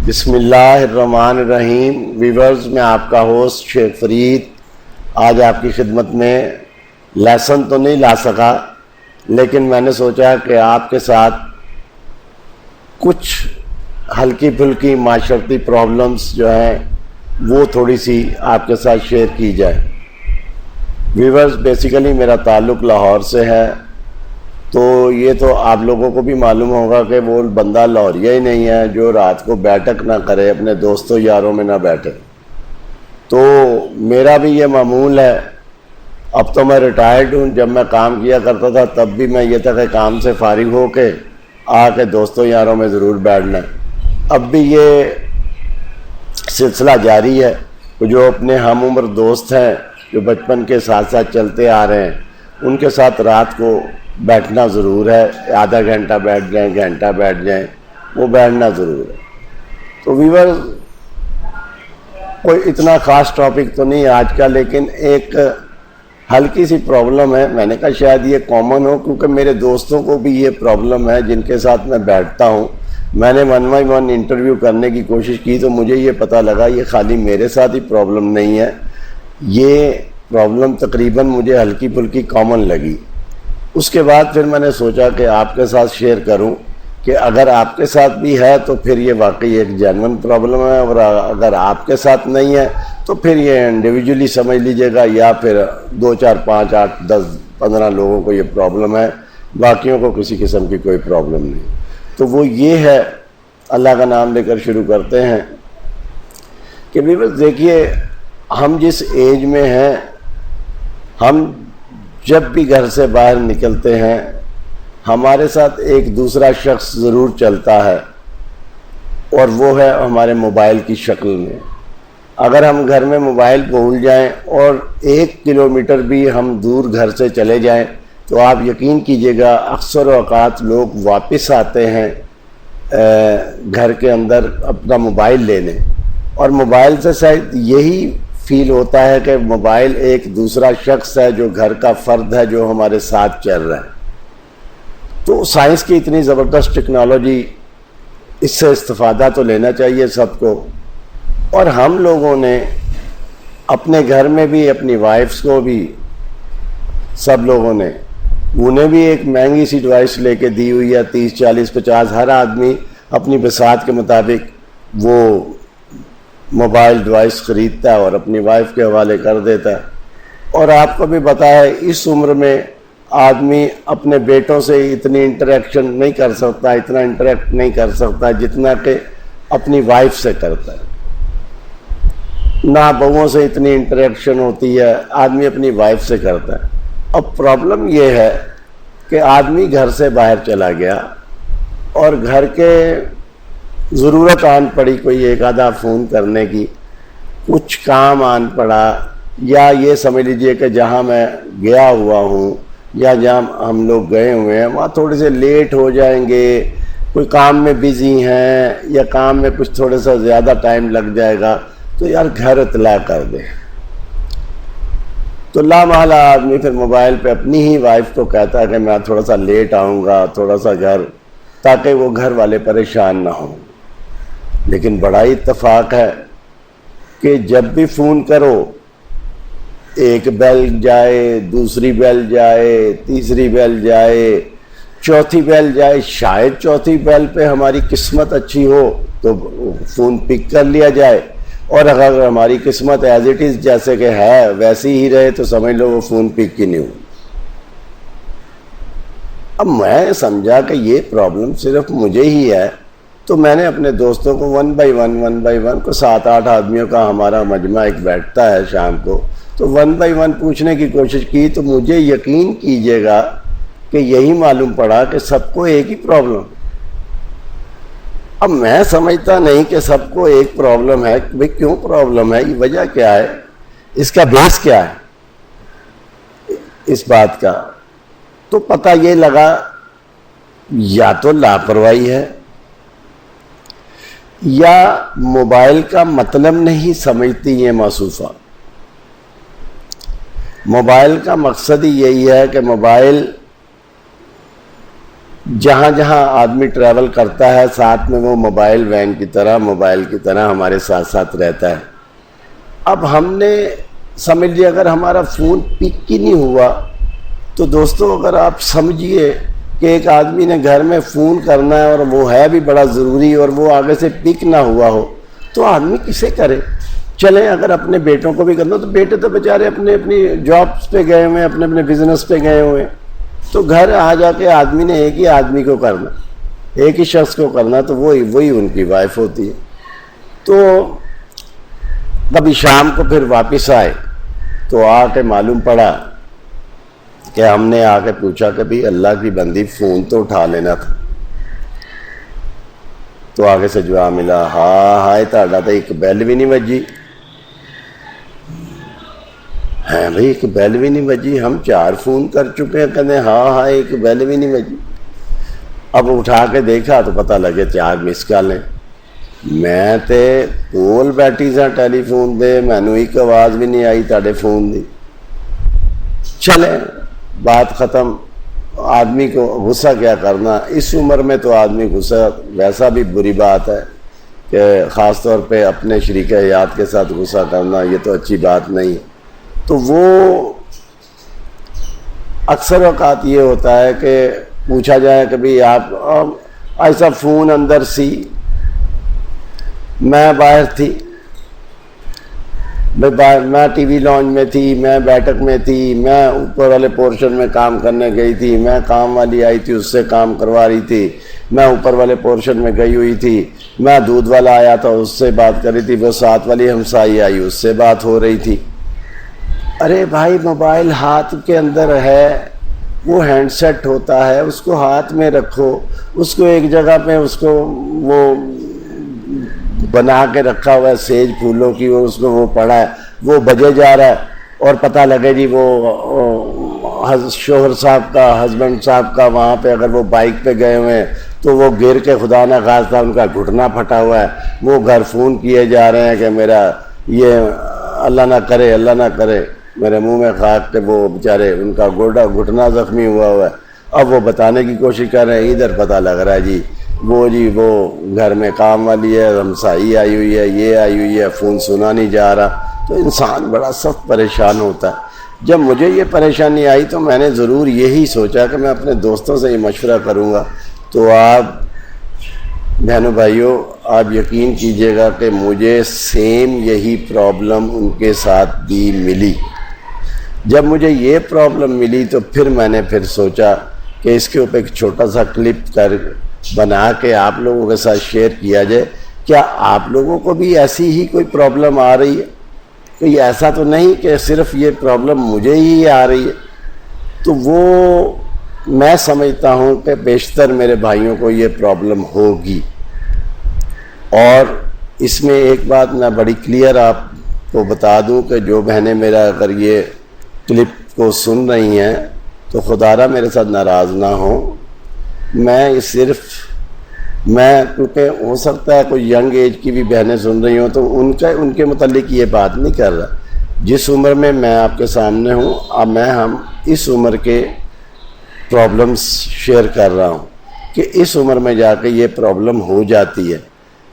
بسم اللہ الرحمن الرحیم۔ ویورز، میں آپ کا ہوسٹ شیخ فرید آج آپ کی خدمت میں لیسن تو نہیں لا سکا، لیکن میں نے سوچا کہ آپ کے ساتھ کچھ ہلکی پھلکی معاشرتی پرابلمز جو ہیں وہ تھوڑی سی آپ کے ساتھ شیئر کی جائے۔ ویورز، بیسیکلی میرا تعلق لاہور سے ہے، تو یہ تو آپ لوگوں کو بھی معلوم ہوگا کہ وہ بندہ لاہوریہ ہی نہیں ہے جو رات کو بیٹھک نہ کرے، اپنے دوستوں یاروں میں نہ بیٹھے۔ تو میرا بھی یہ معمول ہے۔ اب تو میں ریٹائرڈ ہوں، جب میں کام کیا کرتا تھا تب بھی میں یہ تھا کہ کام سے فارغ ہو کے آ کے دوستوں یاروں میں ضرور بیٹھنا ہے۔ اب بھی یہ سلسلہ جاری ہے۔ جو اپنے ہم عمر دوست ہیں جو بچپن کے ساتھ ساتھ چلتے آ رہے ہیں، ان کے ساتھ رات کو بیٹھنا ضرور ہے۔ آدھا گھنٹہ بیٹھ جائیں، گھنٹہ بیٹھ جائیں، وہ بیٹھنا ضرور ہے۔ تو ویور، کوئی اتنا خاص ٹاپک تو نہیں آج کا، لیکن ایک ہلکی سی پرابلم ہے۔ میں نے کہا شاید یہ کامن ہو، کیونکہ میرے دوستوں کو بھی یہ پرابلم ہے جن کے ساتھ میں بیٹھتا ہوں۔ میں نے 1 by 1 انٹرویو کرنے کی کوشش کی تو مجھے یہ پتہ لگا یہ خالی میرے ساتھ ہی پرابلم نہیں ہے، یہ پرابلم تقریباً مجھے ہلکی پھلکی کامن لگی۔ اس کے بعد پھر میں نے سوچا کہ آپ کے ساتھ شیئر کروں کہ اگر آپ کے ساتھ بھی ہے تو پھر یہ واقعی ایک جینوئن پرابلم ہے، اور اگر آپ کے ساتھ نہیں ہے تو پھر یہ انڈیویجولی سمجھ لیجئے گا، یا پھر 2 4 5 8 10 15 لوگوں کو یہ پرابلم ہے، باقیوں کو کسی قسم کی کوئی پرابلم نہیں۔ تو وہ یہ ہے، اللہ کا نام لے کر شروع کرتے ہیں کہ بس دیکھیے، ہم جس ایج میں ہیں، ہم جب بھی گھر سے باہر نکلتے ہیں ہمارے ساتھ ایک دوسرا شخص ضرور چلتا ہے، اور وہ ہے ہمارے موبائل کی شکل میں۔ اگر ہم گھر میں موبائل بھول جائیں اور 1 کلومیٹر بھی ہم دور گھر سے چلے جائیں تو آپ یقین کیجئے گا اکثر اوقات لوگ واپس آتے ہیں گھر کے اندر اپنا موبائل لینے، اور موبائل سے شاید یہی فیل ہوتا ہے کہ موبائل ایک دوسرا شخص ہے جو گھر کا فرد ہے جو ہمارے ساتھ چل رہا ہے۔ تو سائنس کی اتنی زبردست ٹیکنالوجی، اس سے استفادہ تو لینا چاہیے سب کو۔ اور ہم لوگوں نے اپنے گھر میں بھی اپنی وائفز کو بھی، سب لوگوں نے انہیں بھی ایک مہنگی سی ڈیوائس لے کے دی ہوئی ہے، 30 40 50، ہر آدمی اپنی بساط کے مطابق وہ موبائل ڈیوائس خریدتا ہے اور اپنی وائف کے حوالے کر دیتا ہے۔ اور آپ کو بھی پتہ ہے اس عمر میں آدمی اپنے بیٹوں سے اتنی انٹریکشن نہیں کر سکتا، اتنا انٹریکٹ نہیں کر سکتا جتنا کہ اپنی وائف سے کرتا ہے۔ نہ بہووں سے اتنی انٹریکشن ہوتی ہے، آدمی اپنی وائف سے کرتا ہے۔ اب پرابلم یہ ہے کہ آدمی گھر سے باہر چلا گیا اور گھر کے ضرورت آن پڑی، کوئی ایک آدھا فون کرنے کی، کچھ کام آن پڑا، یا یہ سمجھ لیجئے کہ جہاں میں گیا ہوا ہوں یا جہاں ہم لوگ گئے ہوئے ہیں وہاں تھوڑے سے لیٹ ہو جائیں گے، کوئی کام میں بزی ہیں یا کام میں کچھ تھوڑا سا زیادہ ٹائم لگ جائے گا، تو یار گھر اطلاع کر دے۔ تو لامحالہ آدمی پھر موبائل پہ اپنی ہی وائف کو کہتا ہے کہ میں تھوڑا سا لیٹ آؤں گا، تھوڑا سا گھر، تاکہ وہ گھر والے پریشان نہ ہوں۔ لیکن بڑا اتفاق ہے کہ جب بھی فون کرو، ایک بیل جائے، دوسری بیل جائے، تیسری بیل جائے، چوتھی بیل جائے، شاید چوتھی بیل پہ ہماری قسمت اچھی ہو تو فون پک کر لیا جائے، اور اگر ہماری قسمت ایز اٹ از جیسے کہ ہے ویسی ہی رہے تو سمجھ لو وہ فون پک ہی نہیں ہو۔ اب میں سمجھا کہ یہ پرابلم صرف مجھے ہی ہے، تو میں نے اپنے دوستوں کو 1 by 1 کو 7 8 آدمیوں کا ہمارا مجمع ایک بیٹھتا ہے شام کو، تو 1 by 1 پوچھنے کی کوشش کی، تو مجھے یقین کیجئے گا کہ یہی معلوم پڑا کہ سب کو ایک ہی پرابلم۔ اب میں سمجھتا نہیں کہ سب کو ایک پرابلم ہے، بھئی کیوں پرابلم ہے، یہ وجہ کیا ہے، اس کا بیس کیا ہے اس بات کا۔ تو پتہ یہ لگا یا تو لاپرواہی ہے، یا موبائل کا مطلب نہیں سمجھتی یہ موصوفہ۔ موبائل کا مقصد ہی یہی ہے کہ موبائل جہاں جہاں آدمی ٹریول کرتا ہے ساتھ میں وہ موبائل وین کی طرح، موبائل کی طرح ہمارے ساتھ ساتھ رہتا ہے۔ اب ہم نے سمجھ لیا اگر ہمارا فون پک ہی نہیں ہوا تو دوستو اگر آپ سمجھیے کہ ایک آدمی نے گھر میں فون کرنا ہے اور وہ ہے بھی بڑا ضروری اور وہ آگے سے پک نہ ہوا ہو تو آدمی کسے کرے؟ چلیں اگر اپنے بیٹوں کو بھی کرنا تو بیٹے تو بیچارے اپنے اپنی جابس پہ گئے ہوئے ہیں، اپنے اپنے بزنس پہ گئے ہوئے ہیں، تو گھر آ جا کے آدمی نے ایک ہی آدمی کو کرنا، ایک ہی شخص کو کرنا، تو وہی ان کی وائف ہوتی ہے۔ تو کبھی شام کو پھر واپس آئے تو آ کے معلوم پڑا کہ ہم نے آ کے پوچھا کہ بھئی اللہ کی بندی فون تو اٹھا لینا تھا، تو آگے سے جواب ملا ہائے تہاڈا تو ایک بیل بھی نہیں بجی۔ ہے بھئی ایک بیل بھی نہیں بجی، ہم 4 فون کر چکے ہیں، کہتے ہیں ہاں ایک بیل بھی نہیں بجی۔ اب اٹھا کے دیکھا تو پتہ لگے 4 مس کالیں۔ میں تے کول بیٹھی سا ٹیلی فون دے، مینوں ایک آواز بھی نہیں آئی تہاڈے فون دی۔ چلیں بات ختم، آدمی کو غصہ کیا کرنا، اس عمر میں تو آدمی غصہ ویسا بھی بری بات ہے کہ خاص طور پہ اپنے شریک حیات کے ساتھ غصہ کرنا یہ تو اچھی بات نہیں۔ تو وہ اکثر اوقات یہ ہوتا ہے کہ پوچھا جائے کہ بھئی آپ ایسا فون اندر سی، میں باہر تھی، میں ٹی وی لانج میں تھی، میں بیٹھک میں تھی، میں اوپر والے پورشن میں کام کرنے گئی تھی، میں کام والی آئی تھی اس سے کام کروا رہی تھی، میں اوپر والے پورشن میں گئی ہوئی تھی، میں دودھ والا آیا تھا اس سے بات کر رہی تھی، وہ ساتھ والی ہمسائی آئی اس سے بات ہو رہی تھی۔ ارے بھائی موبائل ہاتھ کے اندر ہے، وہ ہینڈ سیٹ ہوتا ہے، اس کو ہاتھ میں رکھو، اس کو ایک جگہ پہ اس کو وہ بنا کے رکھا ہوا ہے سیج پھولوں کی، اس کو وہ پڑا ہے، وہ بجے جا رہا ہے اور پتہ لگے جی وہ شوہر صاحب کا، ہسبینڈ صاحب کا وہاں پہ اگر وہ بائک پہ گئے ہوئے ہیں تو وہ گر کے خدا نہ خواستہ ان کا گھٹنا پھٹا ہوا ہے، وہ گھر فون کیے جا رہے ہیں کہ میرا یہ اللہ نہ کرے میرے منہ میں خاک کہ وہ بیچارے ان کا گھٹنا زخمی ہوا ہے۔ اب وہ بتانے کی کوشش کر رہے ہیں، ادھر پتہ لگ رہا ہے وہ گھر میں کام والی ہے، ہمسائی آئی ہوئی ہے، یہ آئی ہوئی ہے، فون سنا نہیں جا رہا، تو انسان بڑا سخت پریشان ہوتا ہے۔ جب مجھے یہ پریشانی آئی تو میں نے ضرور یہی سوچا کہ میں اپنے دوستوں سے یہ مشورہ کروں گا۔ تو آپ بہنوں بھائیوں آپ یقین کیجئے گا کہ مجھے سیم یہی پرابلم ان کے ساتھ بھی ملی۔ جب مجھے یہ پرابلم ملی تو پھر میں نے سوچا کہ اس کے اوپر ایک چھوٹا سا کلپ بنا کے آپ لوگوں کے ساتھ شیئر کیا جائے۔ کیا آپ لوگوں کو بھی ایسی ہی کوئی پرابلم آ رہی ہے؟ کوئی ایسا تو نہیں کہ صرف یہ پرابلم مجھے ہی آ رہی ہے؟ تو وہ میں سمجھتا ہوں کہ بیشتر میرے بھائیوں کو یہ پرابلم ہوگی۔ اور اس میں ایک بات میں بڑی کلیئر آپ کو بتا دوں کہ جو بہنیں میرا اگر یہ کلپ کو سن رہی ہیں تو خدا را میرے ساتھ ناراض نہ ہوں، میں کیونکہ ہو سکتا ہے کوئی ینگ ایج کی بھی بہنیں سن رہی ہوں تو ان کے متعلق یہ بات نہیں کر رہا۔ جس عمر میں آپ کے سامنے ہوں اب ہم اس عمر کے پرابلمس شیئر کر رہا ہوں کہ اس عمر میں جا کے یہ پرابلم ہو جاتی ہے،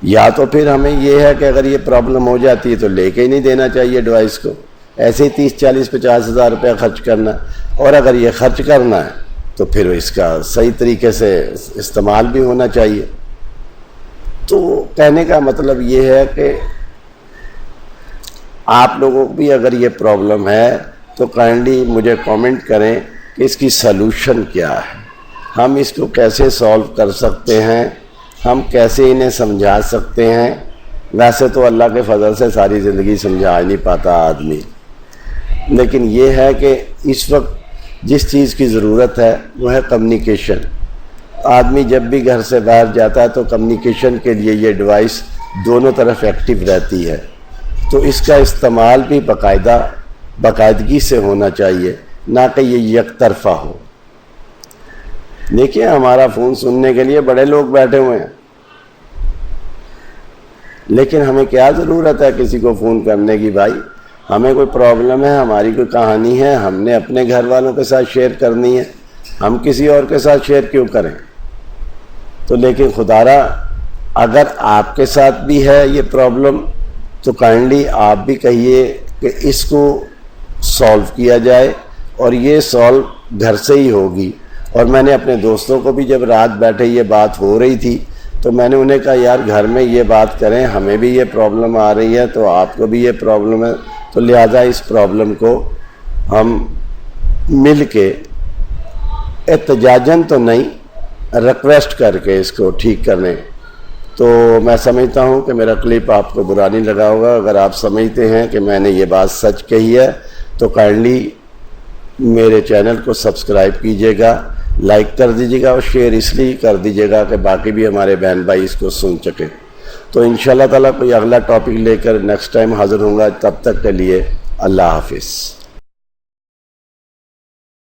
یا تو پھر ہمیں یہ ہے کہ اگر یہ پرابلم ہو جاتی ہے تو لے کے ہی نہیں دینا چاہیے ڈیوائس کو، ایسے ہی 30 40 50 ہزار روپیہ خرچ کرنا، اور اگر یہ خرچ کرنا ہے تو پھر اس کا صحیح طریقے سے استعمال بھی ہونا چاہیے۔ تو کہنے کا مطلب یہ ہے کہ آپ لوگوں کو بھی اگر یہ پرابلم ہے تو کائنڈلی مجھے کامنٹ کریں کہ اس کی سلوشن کیا ہے، ہم اس کو کیسے سولو کر سکتے ہیں، ہم کیسے انہیں سمجھا سکتے ہیں۔ ویسے تو اللہ کے فضل سے ساری زندگی سمجھا ہی نہیں پاتا آدمی، لیکن یہ ہے کہ اس وقت جس چیز کی ضرورت ہے وہ ہے کمیونیکیشن۔ آدمی جب بھی گھر سے باہر جاتا ہے تو کمیونیکیشن کے لیے یہ ڈیوائس دونوں طرف ایکٹیو رہتی ہے، تو اس کا استعمال بھی باقاعدگی سے ہونا چاہیے، نہ کہ یہ یک طرفہ ہو۔ دیکھیں ہمارا فون سننے کے لیے بڑے لوگ بیٹھے ہوئے ہیں، لیکن ہمیں کیا ضرورت ہے کسی کو فون کرنے کی؟ بھائی ہمیں کوئی پرابلم ہے، ہماری کوئی کہانی ہے، ہم نے اپنے گھر والوں کے ساتھ شیئر کرنی ہے، ہم کسی اور کے ساتھ شیئر کیوں کریں؟ تو لیکن خدارا اگر آپ کے ساتھ بھی ہے یہ پرابلم تو کائنڈلی آپ بھی کہیے کہ اس کو سولو کیا جائے، اور یہ سولو گھر سے ہی ہوگی۔ اور میں نے اپنے دوستوں کو بھی جب رات بیٹھے یہ بات ہو رہی تھی تو میں نے انہیں کہا یار گھر میں یہ بات کریں، ہمیں بھی یہ پرابلم آ رہی ہے تو آپ کو بھی یہ پرابلم ہے، تو لہٰذا اس پرابلم کو ہم مل کے احتجاجاً تو نہیں، ریکویسٹ کر کے اس کو ٹھیک کرنے۔ تو میں سمجھتا ہوں کہ میرا کلپ آپ کو برا نہیں لگا ہوگا۔ اگر آپ سمجھتے ہیں کہ میں نے یہ بات سچ کہی ہے تو کائنڈلی میرے چینل کو سبسکرائب کیجیے گا، لائک کر دیجیے گا، اور شیئر اس لیے کر دیجیے گا کہ باقی بھی ہمارے بہن بھائی اس کو سن سکیں۔ تو انشاءاللہ تعالیٰ کوئی اگلا ٹاپک لے کر نیکسٹ ٹائم حاضر ہوں گا، تب تک کے لیے اللہ حافظ۔